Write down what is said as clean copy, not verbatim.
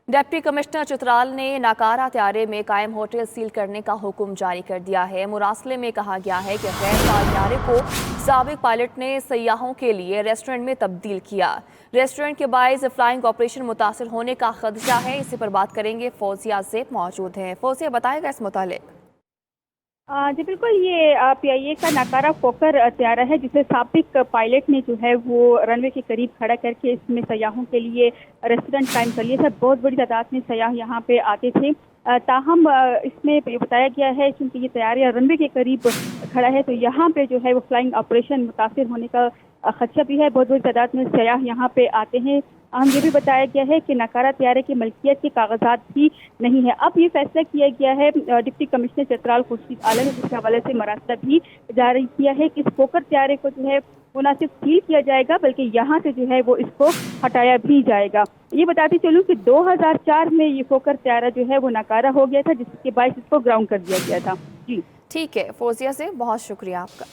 Deputy commissioner Chitral ने नाकारा त्यारे में कायम होटल सील करने का हुक्म जारी कर दिया है। मुरासले में कहा गया है कि गैर फाल त्यारे को साबिक पायलट ने सयाहों के लिए रेस्टोरेंट में तब्दील किया। रेस्टोरेंट के बायस फ्लाइंग ऑपरेशन मुतासर होने का खदशा है। इसी पर बात करेंगे, फौजिया ज़ेब मौजूद हैं। फौजिया, बताएगा इस मुतालिक। जी बिल्कुल, ये पीआईए का नाकारा फोकर त्यारा है जिसे साबिक पायलट ने जो है वो रनवे के करीब खड़ा करके इसमें सयाहों के लिए रेस्टोरेंट कायम कर लिया था। बहुत बड़ी तादाद में सयाह यहाँ पे आते थे। ताहम इसमें बताया गया है क्योंकि ये तैयारी रनवे के करीब खड़ा है तो यहाँ पे जो है वो फ्लाइंग ऑपरेशन मुतासिर होने का खदशा भी है। बहुत बड़ी तादाद में सयाह यहाँ पे आते हैं। ये भी बताया गया है कि नाकारा त्यारे की मलकियत के कागजात भी नहीं है। अब ये फैसला किया गया है डिप्टी कमिश्नर चित्राल खुर्शीद आलम ने, जिसके हवाले से मरासला भी जारी किया है कि इस फोकर त्यारे को जो है वो न सिर्फ सील किया जाएगा बल्कि यहाँ से जो है वो इसको हटाया भी जाएगा। ये बताती चलूँ कि 2004 में ये फोकर त्यारा जो है वो नाकारा हो गया था, जिसके बाद इसको ग्राउंड कर दिया गया था। जी ठीक है फौजिया से बहुत शुक्रिया आपका।